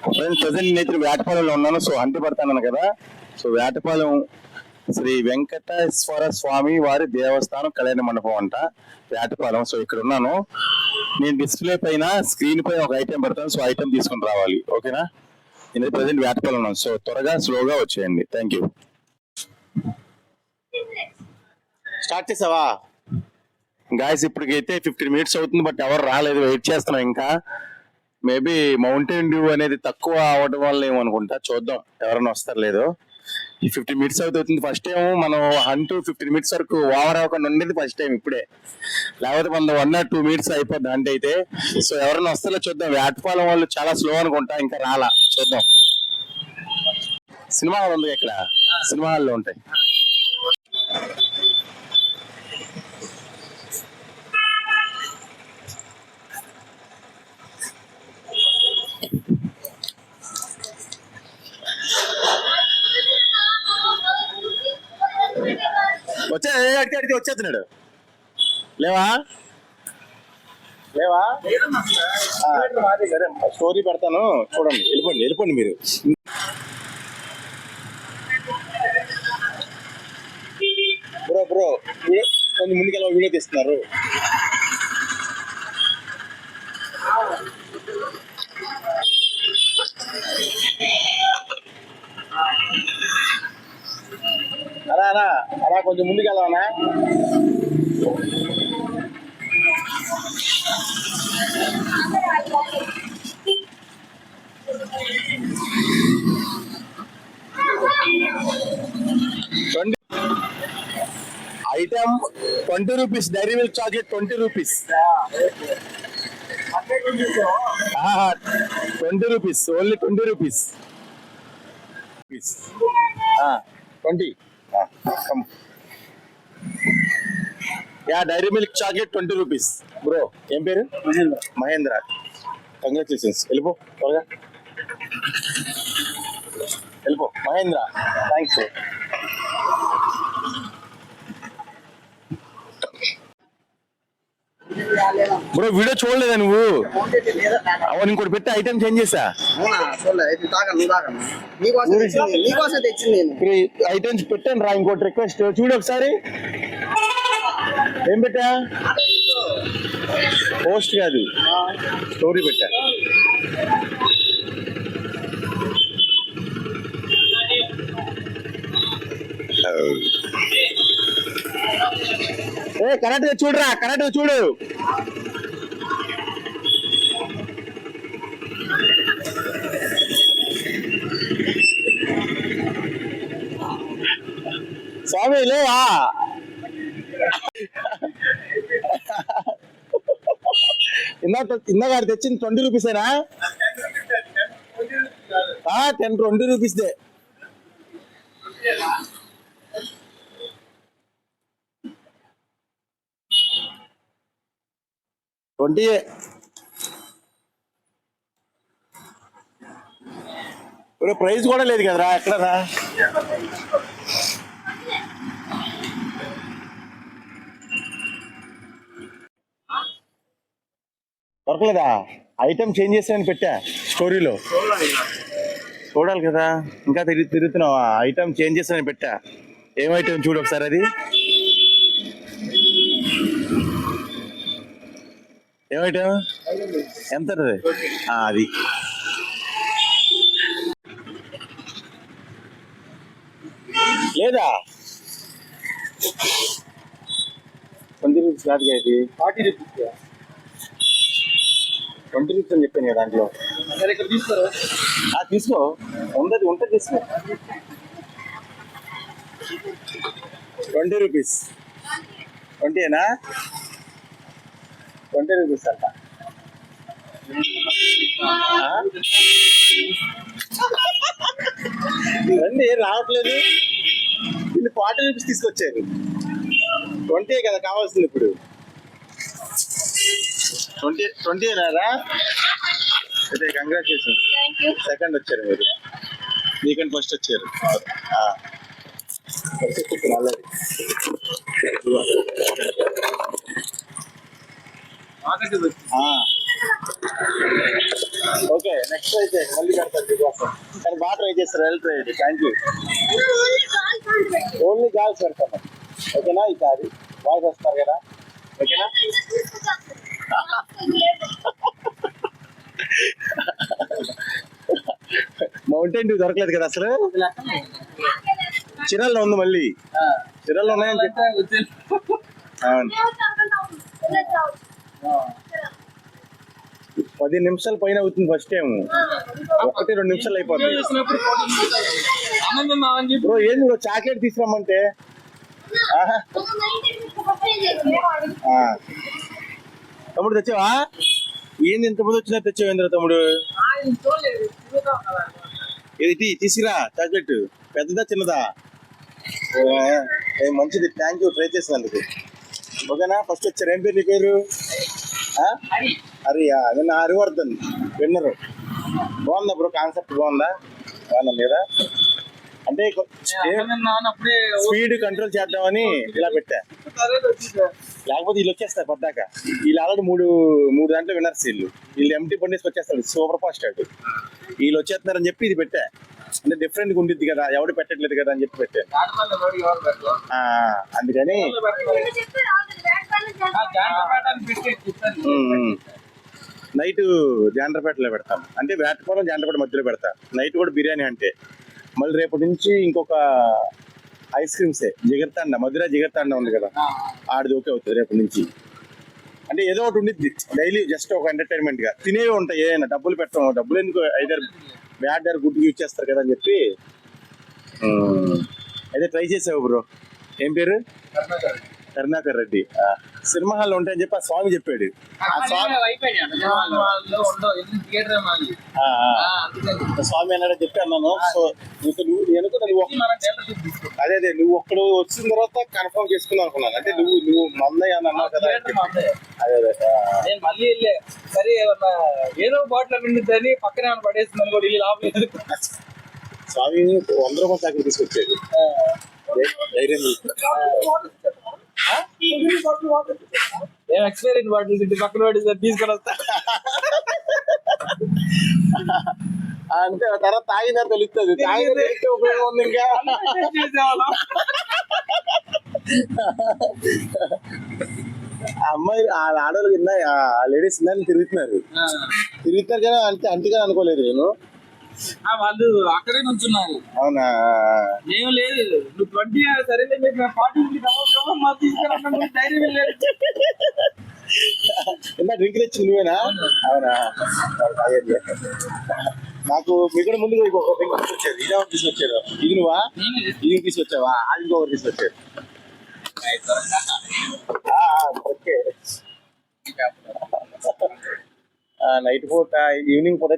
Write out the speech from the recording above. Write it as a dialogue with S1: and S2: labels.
S1: Friends present నేనైతే వేటపాలెంలో ఉన్నాను. So హంటి పడతాను కదా. సో వేటపాలెం శ్రీ వెంకటేశ్వర స్వామి వారి దేవస్థానం కళ్యాణ మండపం అంట వేటపాలెం. సో ఇక్కడ ఉన్నాను నేను. డిస్ప్లే పైన స్క్రీన్ పై ఒక ఐటెం పెడతాను. సో ఐటెం తీసుకుని రావాలి, ఓకేనా? నేను ప్రజెంట్ వేటపాలెం ఉన్నాను. సో త్వరగా స్లోగా వచ్చేయండి. Thank you. స్టార్ట్ చేసావా గాయస్? ఇప్పటికైతే 15 minutes అవుతుంది, బట్ ఎవరు రాలేదు. వెయిట్ చేస్తున్నాం ఇంకా. మేబీ మౌంటైన్ డ్యూ అనేది తక్కువ అవడం వల్ల ఏమనుకుంటా. చూద్దాం ఎవరైనా వస్తారు లేదో. ఈ 15 minutes అవుతుంది. ఫస్ట్ టైం మనం 1 to 15 minutes వరకు ఓవర్ అవ్వకుండా ఉండేది ఫస్ట్ టైం ఇప్పుడే. లేకపోతే మన 1 or 2 minutes అయిపోద్ది అంటే అయితే. సో ఎవరైనా వస్తారో చూద్దాం. వేటపాలెం వాళ్ళు చాలా స్లో అనుకుంటా, ఇంకా రాలా. చూద్దాం. సినిమా హాల్ ఉంది ఇక్కడ, సినిమా హాల్లో ఉంటాయి. అడిగితే వచ్చేస్తున్నాడు. లేవా లేవా? సరే స్టోరీ పెడతాను చూడండి. వెళ్ళిపోండి మీరు. బ్రో కొంచెం ముందుకెళ్ళి వీడియో తీస్తున్నారు. అలా కొంచెం ముందుకెళ్ళవనా? Item 20 rupees. Dairy Milk chocolate 20 rupees. 20 rupees. Only 20 rupees. 20. Dairy Milk chocolate 20 rupees. Bro ఏం పేరు? మహేంద్ర. కంగ్రాచులేషన్స్. వెళ్ళిపో త్వరగా వెళ్ళిపో మహేంద్ర. థ్యాంక్స్. బ్రో వీడియో చూడలేదా నువ్వు? అవును, ఇంకోటి పెట్టి ఐటమ్ చేంజ్ చేసా. ఐటమ్స్ పెట్టాను రా. ఇంకోటి రిక్వెస్ట్ చూడు ఒకసారి. ఏం పెట్టా? పోస్ట్ కాదు, స్టోరీ పెట్టా. కరెక్ట్ గా చూడరా, కరెక్ట్ గా చూడు. స్వామి లేవా? ఇందాక తెచ్చింది 20 rupees. 20 rupees they. ప్రైజ్ కూడా లేదు కదరా ఎక్కడరా? దొరకలేదా? ఐటమ్ చేంజ్ చేసామని పెట్టా స్టోరీలో. చూడాలి కదా, ఇంకా తిరుగుతున్నావా? ఐటమ్ చేంజ్ చేసామని పెట్టా. ఏం ఐటమ్ చూడు ఒకసారి. అది ఏమైటమ్? ఎంత అది? లేదా 20 rupees కాదుగా ఇది. 40 rupees. 20 rupees అని చెప్పాను కదా దాంట్లో. తీసుకో, ఉంటే తీసుకో. 20 rupees. 20ఏనా? 20 rupees అంట. రండి, రావట్లేదు. వీళ్ళు 40 rupees తీసుకొచ్చారు. 20 కదా కావాల్సింది ఇప్పుడు. 20 ఏనారా? అయితే కంగ్రాచులేషన్స్. సెకండ్ వచ్చారు మీరు. వీకెండ్ ఫస్ట్ వచ్చారు. ఓకే నెక్స్ట్ అయితే మళ్ళీ కడతారు మీకోసం కానీ బాగా ట్రై చేస్తారు వెళ్ళి ట్రై చేయండి థ్యాంక్ యూ ఓన్లీ గాల్స్ పెడతాను ఓకేనా ఈసారి బాగా వస్తారు కదా ఓకేనా మౌంటైన్ డ్యూ దొరకలేదు కదా అసలు చిరాల్లో ఉంది మళ్ళీ చిరాల్లో ఉన్నాయని చెప్పి అవును 10 నిమిషాల పైన అవుతుంది ఫస్ట్ టైం 1-2 నిమిషాలు అయిపోతుంది బ్రో ఏంది బ్రో చాక్లెట్ తీసుకురమ్మంటే తమ్ముడు తెచ్చావా ఏంది ఇంత ముందు వచ్చినా తెచ్చావు ఏంద్ర తమ్ముడు ఇది తీసుకురా చాక్లెట్ పెద్దదా చిన్నదా మంచిది థ్యాంక్ యూ ట్రై చేసినందుకు ఓకేనా ఫస్ట్ వచ్చారు ఏం పేరు నీ పేరు హరియా నిన్న హరివర్ధన్ విన్నరు బాగుందా బ్రో కాన్సెప్ట్ బాగుందా లేదా అంటే స్పీడ్ కంట్రోల్ చేద్దామని ఇలా పెట్టా లేకపోతే వీళ్ళు వచ్చేస్తారు పద్దాక వీళ్ళు ఆల్రెడీ మూడు దాంట్లో విన్నర్స్ వీళ్ళు ఎంటీ బండేసి వచ్చేస్తారు సూపర్ ఫాస్ట్ అటు వీళ్ళు వచ్చేస్తున్నారని చెప్పి ఇది పెట్టా అంటే డిఫరెంట్ గా ఉంటుంది కదా ఎవడు పెట్టట్లేదు కదా అని చెప్పి పెట్టా అందుకని నైట్ జాండ్రపేటలో పెడతాను అంటే వేటపాలెం జాండ్రపేట మధ్యలో పెడతా నైట్ కూడా బిర్యానీ అంటే మళ్ళీ రేపటి నుంచి ఇంకొక ఐస్ క్రీమ్సే జిగర్తాండ మధుర జిగర్తాండ ఉంది కదా ఆడిది ఓకే అవుతుంది రేపటి నుంచి అంటే ఏదో ఒకటి ఉండిద్ది డైలీ జస్ట్ ఒక ఎంటర్టైన్మెంట్ గా తినేవి ఉంటాయి ఏదైనా డబ్బులు పెట్టడం డబ్బులు ఎందుకు either bad or good use చేస్తారు కదా అని చెప్పి అయితే ట్రై చేసావు బ్రో ఏం పేరు కరుణాకర్ రెడ్డి సినిమా హాల్ ఉంటాయని చెప్పి ఆ స్వామి చెప్పాడు స్వామి అన్నాడు చెప్పి అన్నాను సో అదే నువ్వు ఒక్కడు వచ్చిన తర్వాత కన్ఫర్మ్ చేసుకుందాం అనుకున్నాను అంటే నువ్వు మందయ్య అని అన్నావు కదా అదే
S2: నేను మళ్ళీ వెళ్ళే సరే ఏదో బాటిల్ ఉండిద్దని పక్కనే పడేస్తున్నాను కూడా వెళ్ళి లాభం
S1: స్వామి 100 రూపాయలు చాకరీ తీసుకొచ్చేది ధైర్యం
S2: ఎక్స్పైరీ బాటిల్స్ ఇంటి పక్కన పడి తీసుకొని వస్తా
S1: అంటే తర్వాత తాగినా తెలుస్తుంది తాగిన తెలిస్తే ఉపయోగం ఉంది ఇంకా అమ్మాయి ఆడవాళ్ళు కింద లేడీస్ కింద తిరుగుతున్నారు కానీ అంటే అంతగా అనుకోలేదు నేను
S2: వాళ్ళు అక్కడే నుంచున్నారు
S1: అవునా
S2: ఏం లేదు నువ్వు 20 సరేలే మీకు 40 ధైర్యం లేదు
S1: ఎంత డ్రింక్ తెచ్చింది నువ్వేనా అవునా నాకు మీ కూడా ముందు ఒక డ్రింక్ తీసుకొచ్చేది ఇదే ఒకటి తీసుకొచ్చారు ఇది నువ్వా ఇది తీసుకొచ్చావా అది ఇంకొకటి తీసుకొచ్చారు ఓకే నైట్ పూట ఈవినింగ్ పూట